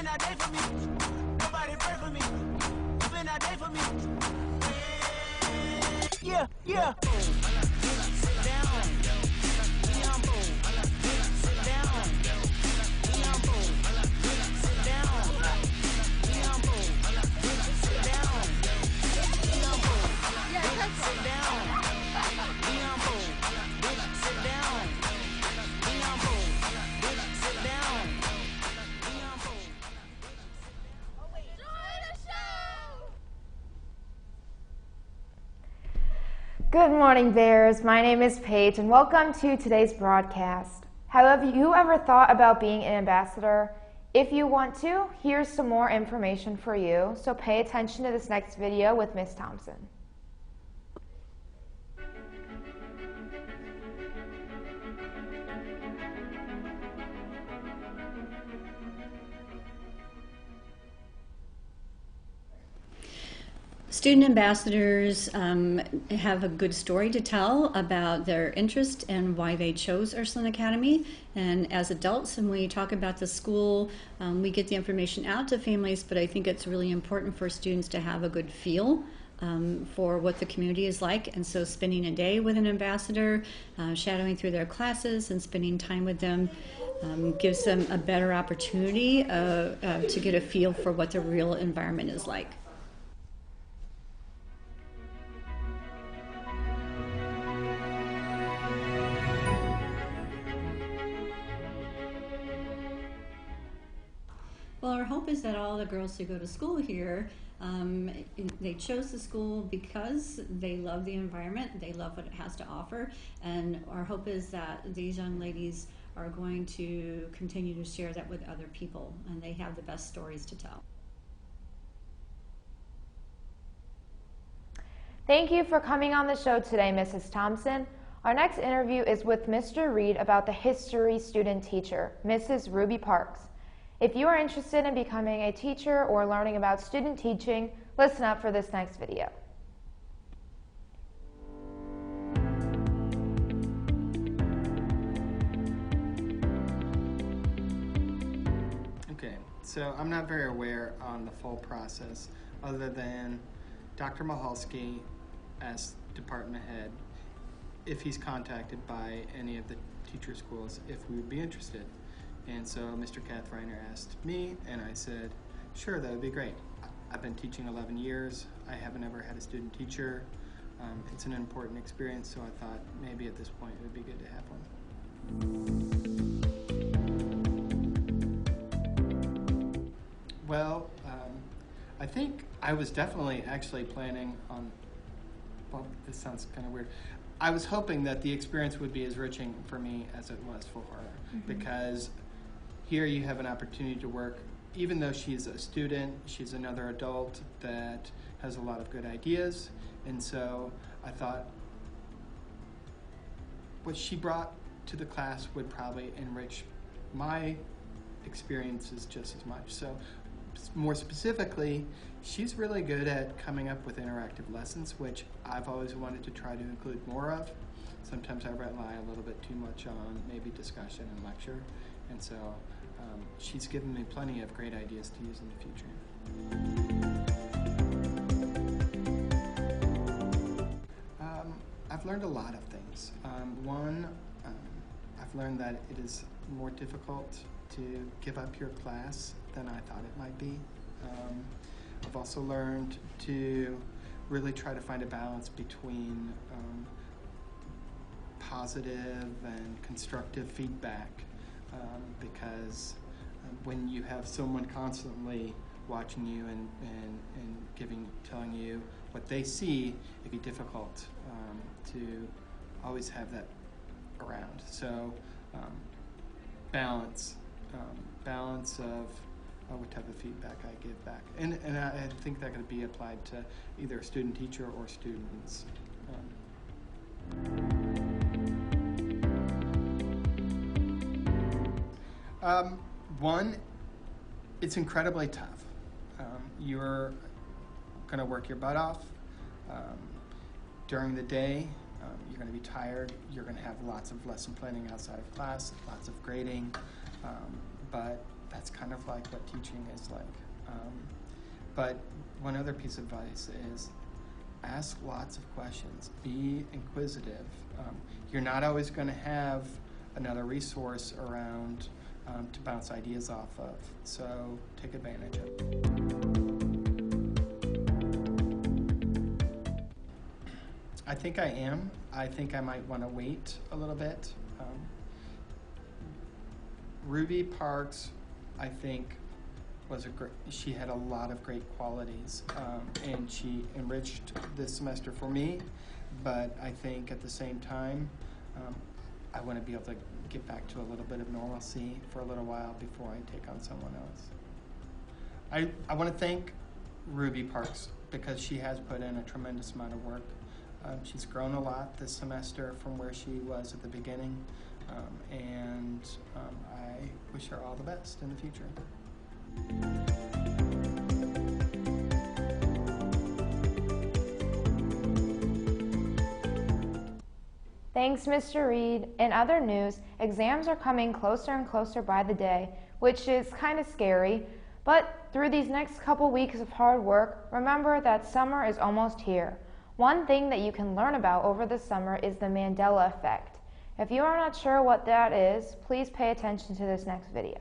been that day for me. Nobody pray for me. You been that day for me. Yeah, yeah. Sit down. Sit down. Sit down. Sit down. Sit down. Yeah, that's Sit down. Sit down. Sit down. Good morning, Bears. My name is Paige, and welcome to today's broadcast. Have you ever thought about being an ambassador? If you want to, here's some more information for you, so pay attention to this next video with Ms. Thompson. Student ambassadors have a good story to tell about their interest and why they chose Ursuline Academy. And as adults, when we talk about the school, we get the information out to families, but I think it's really important for students to have a good feel for what the community is like. And so spending a day with an ambassador, shadowing through their classes and spending time with them gives them a better opportunity to get a feel for what the real environment is like. Well, our hope is that all the girls who go to school here, they chose the school because they love the environment, they love what it has to offer, and our hope is that these young ladies are going to continue to share that with other people, and they have the best stories to tell. Thank you for coming on the show today, Mrs. Thompson. Our next interview is with Mr. Reed about the history student teacher, Mrs. Ruby Parks. If you are interested in becoming a teacher or learning about student teaching, listen up for this next video. Okay, so I'm not very aware on the full process other than Dr. Mahalski asked department head if he's contacted by any of the teacher schools if we would be interested. And so Mr. Kathreiner asked me, and I said, sure, that would be great. I've been teaching 11 years. I haven't ever had a student teacher. It's an important experience, so I thought maybe at this point it would be good to have one. Well, I think I was definitely actually planning on, well, this sounds kind of weird. I was hoping that the experience would be as enriching for me as it was for her, because here you have an opportunity to work, even though she's a student, she's another adult that has a lot of good ideas. And so I thought what she brought to the class would probably enrich my experiences just as much. So more specifically, she's really good at coming up with interactive lessons, which I've always wanted to try to include more of. Sometimes I rely a little bit too much on maybe discussion and lecture. And so she's given me plenty of great ideas to use in the future. I've learned a lot of things. One, I've learned that it is more difficult to give up your class than I thought it might be. I've also learned to really try to find a balance between positive and constructive feedback. Because when you have someone constantly watching you and telling you what they see, it'd be difficult to always have that around. So balance of what type of feedback I give back, and I think that could be applied to either a student teacher or students. One, it's incredibly tough. You're going to work your butt off during the day. You're going to be tired. You're going to have lots of lesson planning outside of class, lots of grading. But that's kind of like what teaching is like. But one other piece of advice is ask lots of questions. Be inquisitive. You're not always going to have another resource around to bounce ideas off of, so take advantage of it. I think I am. I think I might want to wait a little bit. Ruby Parks, I think, she had a lot of great qualities, and she enriched this semester for me, but I think at the same time, I want to be able to get back to a little bit of normalcy for a little while before I take on someone else. I want to thank Ruby Parks because she has put in a tremendous amount of work. She's grown a lot this semester from where she was at the beginning, and I wish her all the best in the future. Thanks, Mr. Reed. In other news, exams are coming closer and closer by the day, which is kind of scary. But through these next couple weeks of hard work, remember that summer is almost here. One thing that you can learn about over the summer is the Mandela effect. If you are not sure what that is, please pay attention to this next video.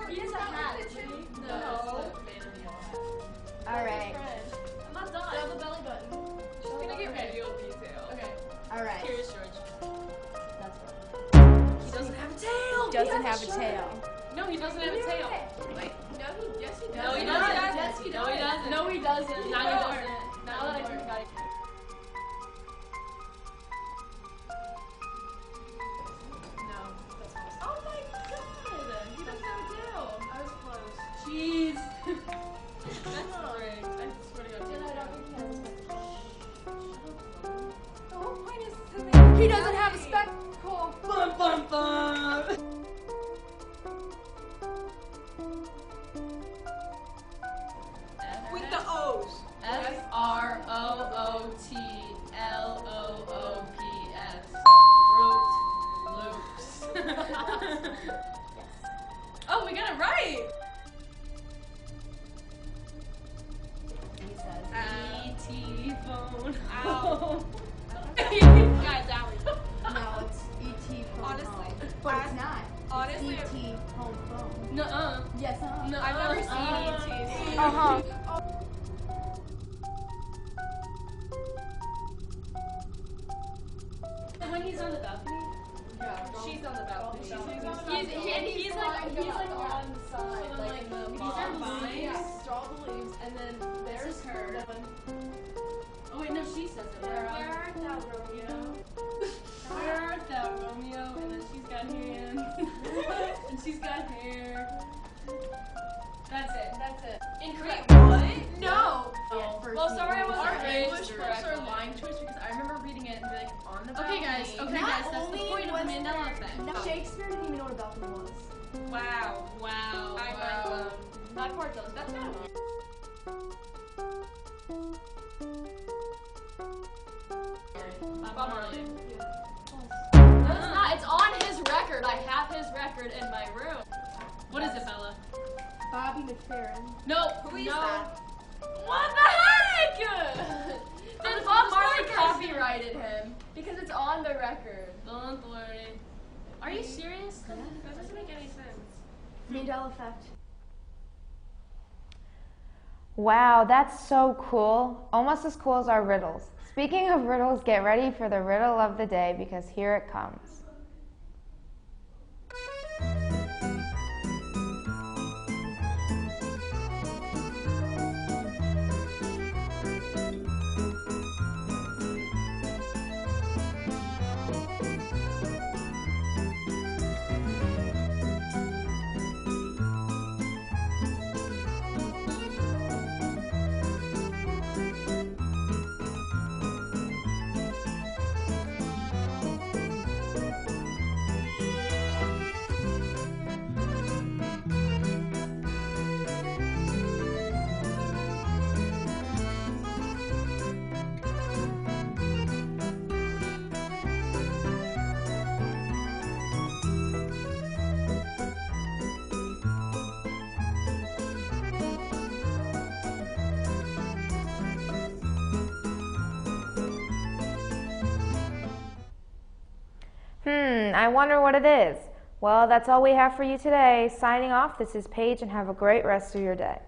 He has a hat. No. Alright. I'm not done. Grab the belly button. She's gonna get real detail. Okay. Alright. Curious George. That's good. He doesn't have a tail. Doesn't have a tail. No, he doesn't have a tail. Wait, no, yes, he does. No, he doesn't. Yes, he does. No, he doesn't. No, he doesn't. Now he doesn't. Now that I think about it. No, that's close. Oh my god! He doesn't have a tail. I was close. Jeez. That's great. I swear to God. The whole point is he doesn't have a spectacle. Bum bum bum. With the O's. FROOTLOOPS. Fruit Loops. Oh, we got it right. He says E.T. phone. Ow. Guys, owie. no, it's ET phone. Honestly. Home. But it's not. Honestly. It's ET home phone. Nuh-uh. Yes, No, I've never seen ET. Uh-huh. When he's on the balcony? Yeah. She's on the balcony. He's on the He's balcony. like on the side. So like the these are vines. Yeah, straw leaves, and then there's her. Oh wait, no, she says it. Where art thou, Romeo? Where art thou, Romeo? And then she's got hands. And she's got hair. That's it. that's it. Incorrect. What? No. Well, sorry I wasn't Our raised English books correctly. are lying to us because I remember reading it and being like on the Okay, balcony. guys. Okay, Not guys. That's the only point of was the Mandela effect. No, Shakespeare didn't even know what a balcony was. Wow. Wow. Wow. That part does. That's not hard. Bob Marley. No, it's not. It's on his record. I have his record in my room. What is it, Bella? Bobby McFerrin. No. Who is no. that? What the heck? Then Bob Marley copyrighted him because it's on the record. Don't worry. Are you serious? That doesn't make any sense. Mandela effect. Wow, that's so cool. Almost as cool as our riddles. Speaking of riddles, get ready for the riddle of the day because here it comes. I wonder what it is. Well, that's all we have for you today. Signing off, this is Paige, and have a great rest of your day.